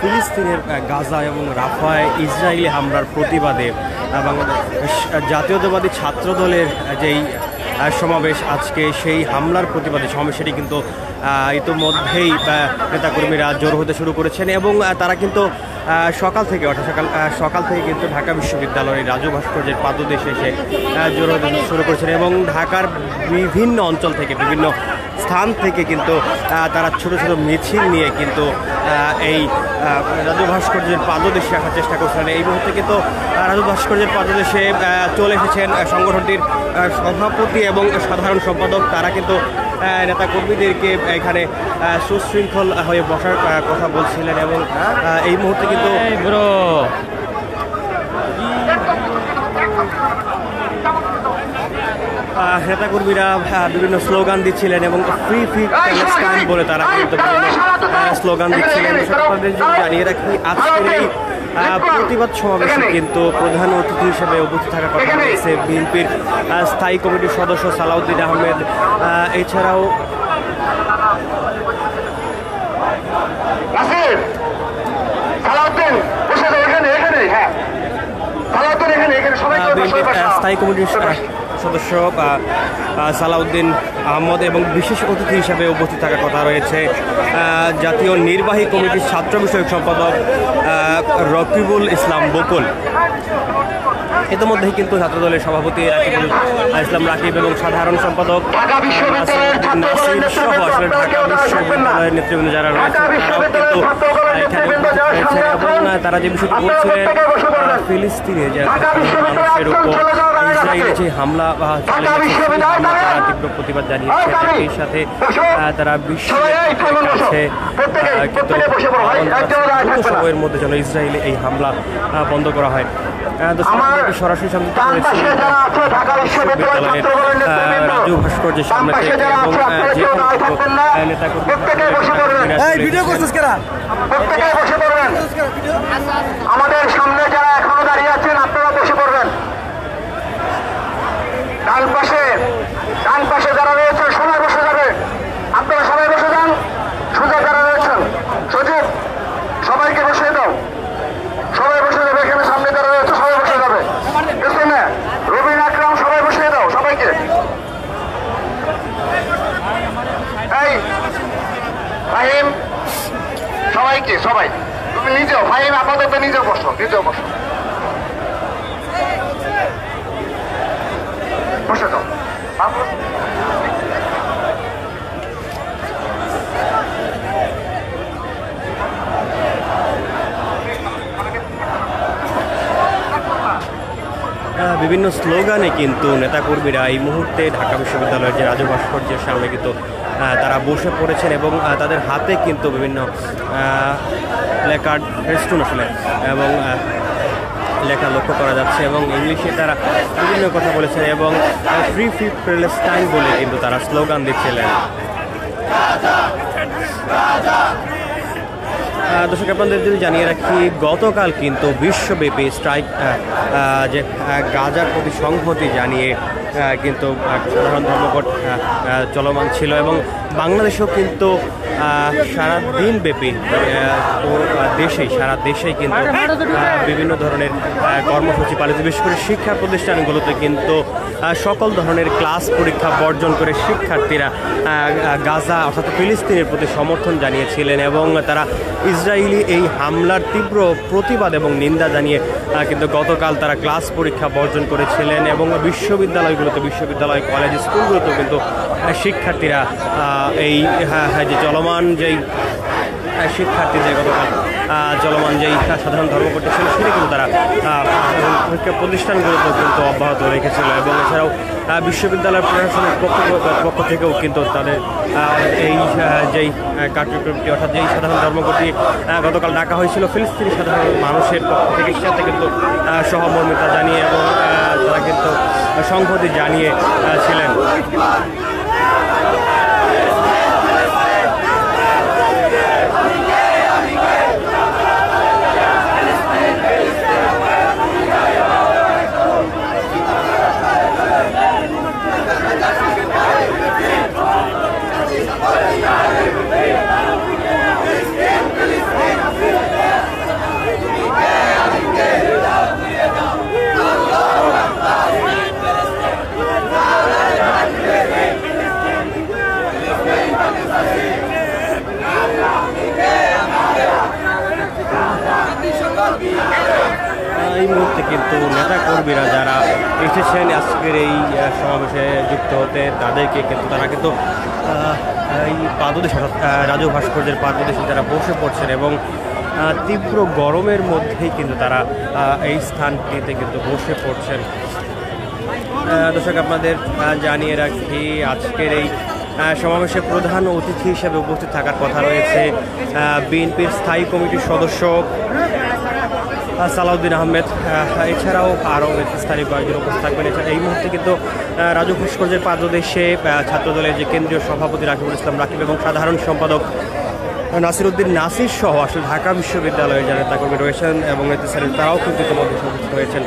ফিলিস্তিনের গাজা এবং রাফায় ইসরায়েলি হামলার প্রতিবাদে বাংলাদেশ জাতীয়তাবাদী ছাত্র দলের যেই সমাবেশ আজকে, সেই হামলার প্রতিবাদে সমাবেশ সেটি কিন্তু ইতিমধ্যেই নেতাকর্মীরা জড়ো হতে শুরু করেছেন এবং তারা কিন্তু সকাল থেকে সকাল থেকে কিন্তু ঢাকা বিশ্ববিদ্যালয়ের রাজু ভাস্কর্যের পাদদেশে এসে জড়ো হতে শুরু করেছেন এবং ঢাকার বিভিন্ন অঞ্চল থেকে বিভিন্ন স্থান থেকে কিন্তু তারা ছোট ছোট মিছিল নিয়ে কিন্তু এই রাজু ভাস্কর্যের পাদদেশে আসার চেষ্টা করছেন। এই মুহূর্তে কিন্তু রাজু ভাস্কর্যের পাদদেশে চলে এসেছেন সংগঠনটির সভাপতি এবং সাধারণ সম্পাদক। তারা কিন্তু নেতাকর্মীদেরকে এখানে সুশৃঙ্খল হয়ে বসার কথা বলছিলেন এবং এই মুহূর্তে কিন্তু নেতাকর্মীরা বিভিন্ন স্লোগান দিচ্ছিলেন এবং ফ্রি ফ্রি প্যালেস্টাইন বলে তারা কিন্তু স্লোগান দিচ্ছিলেন। জানিয়ে রাখি আজকের এই প্রতিবাদ সমাবেশে কিন্তু প্রধান অতিথি হিসেবে উপস্থিত থাকার কথা রয়েছে বিএনপির স্থায়ী কমিটির সদস্য সালাউদ্দিন আহমেদ। এছাড়াও স্থায়ী কমিটির সদস্য সালাউদ্দিন আহমদ এবং বিশেষ অতিথি হিসাবে উপস্থিত থাকার কথা রয়েছে জাতীয় নির্বাহী কমিটির ছাত্র বিষয়ক সম্পাদক রকিবুল ইসলাম বকুল। ইতিমধ্যেই কিন্তু ছাত্রদলের সভাপতি রাকিবুল ইসলাম রাকিব এবং সাধারণ সম্পাদক নাসির সহ আসলে ঢাকা বিশ্ববিদ্যালয়ের নেতৃবৃন্দ যারা রয়েছে তারাও কিন্তু এখানে তারা যে বিষয়টি বলছিলেন ফিলিস্তিনে যে মানুষের উপর ইসরায়েলের যে হামলা তারা তীব্র প্রতিবাদ জানিয়েছেন। এর সাথে তারা বিশ্বের কাছে সময়ের মধ্যে যেন ইসরায়েলে এই হামলা বন্ধ করা হয়। সরাসরি সংযুক্ত করেছি বিশ্ববিদ্যালয়ের রাজু ভাস্কর্যের সামনে থেকে এবং আমাদের সামনে যারা এখনো দাঁড়িয়ে আছেন আপনারা বসে পড়বেন। ডান পাশে যারা রয়েছে সবাই বসে যাবে, আপনারা সবাই বসে যান। সোজা যারা রয়েছেন সজীব সবাইকে বসিয়ে দাও, সবাই বসে যাবে। এখানে সামনে যারা রয়েছে সবাই বসে যাবে। পেছনে রবিন আকরাম সবাই বসিয়ে দাও সবাইকে। এই ফাহিম সবাইকে, সবাই তুমি নিজেও, ফাহিম আপাতত নিজেও বসো, নিজেও বসো, বসে দাও। বিভিন্ন স্লোগানে কিন্তু নেতাকর্মীরা এই মুহূর্তে ঢাকা বিশ্ববিদ্যালয়ের যে রাজু ভাস্কর্যের সামনে কিন্তু তারা বসে পড়েছেন এবং তাদের হাতে কিন্তু বিভিন্ন প্ল্যাকার্ড ফেস্টুন আসলে এবং লেখা লক্ষ্য করা যাচ্ছে এবং ইংলিশে তারা বিভিন্ন কথা বলেছেন এবং ফ্রি ফ্রি প্যালেস্টাইন বলে কিন্তু তারা স্লোগান দিচ্ছিলেন। দর্শক আপনাদের যদি জানিয়ে রাখি গতকাল কিন্তু বিশ্বব্যাপী স্ট্রাইক যে গাজার প্রতি সংহতি জানিয়ে কিন্তু সাধারণ ধর্মঘট চলমান ছিল এবং বাংলাদেশেও কিন্তু সারা দিনব্যাপী সারা দেশেই কিন্তু বিভিন্ন ধরনের কর্মসূচি পালিত, বিশেষ করে শিক্ষা প্রতিষ্ঠানগুলোতে কিন্তু সকল ধরনের ক্লাস পরীক্ষা বর্জন করে শিক্ষার্থীরা গাজা অর্থাৎ ফিলিস্তিনের প্রতি সমর্থন জানিয়েছিলেন এবং তারা ইসরায়েলি এই হামলার তীব্র প্রতিবাদ এবং নিন্দা জানিয়ে কিন্তু গতকাল তারা ক্লাস পরীক্ষা বর্জন করেছিলেন এবং বিশ্ববিদ্যালয় কলেজ স্কুলগুলোতেও কিন্তু শিক্ষার্থীরা এই যে চলমান যেই শিক্ষার্থীদের গতকাল চলমান যেই সাধারণ ধর্মঘট ছিল সেটা কিন্তু তারা পরীক্ষা প্রতিষ্ঠানগুলোতেও কিন্তু অব্যাহত রেখেছিল এবং এছাড়াও বিশ্ববিদ্যালয় প্রশাসনের পক্ষ থেকেও কিন্তু তাদের এই যেই কার্যক্রমটি অর্থাৎ যেই সাধারণ ধর্মঘটটি গতকাল ডাকা হয়েছিল ফিলিস্তিনি সাধারণ মানুষের পক্ষ থেকে সাথে কিন্তু সহমর্মিতা জানিয়ে এবং তারা কিন্তু সংহতি জানিয়ে ছিলেন। কিন্তু নেতাকর্মীরা যারা এসেছেন আজকের এই সমাবেশে যুক্ত হতে তাদেরকে কিন্তু তারা কিন্তু এই পাদদেশে রাজু ভাস্কর্যের পাদদেশে তারা বসে পড়ছেন এবং তীব্র গরমের মধ্যেই কিন্তু তারা এই স্থানটিতে কিন্তু বসে পড়ছেন। দর্শক আপনাদের জানিয়ে রাখি আজকের এই সমাবেশে প্রধান অতিথি হিসেবে উপস্থিত থাকার কথা রয়েছে বিএনপির স্থায়ী কমিটির সদস্য সালাউদ্দিন আহমেদ, এছাড়াও আরও স্থানীয় কয়েকজন উপস্থিত থাকবেন। এছাড়া এই মুহূর্তে কিন্তু রাজু ভাস্কর্যের পাদদেশে ছাত্রদলের যে কেন্দ্রীয় সভাপতি রাকিবুল ইসলাম রাকিব এবং সাধারণ সম্পাদক নাসিরউদ্দিন নাসির সহ আসলে ঢাকা বিশ্ববিদ্যালয়ের যারা নেতাকর্মী রয়েছেন এবং তারাও কিন্তু ইতিমধ্যে উপস্থিত হয়েছেন।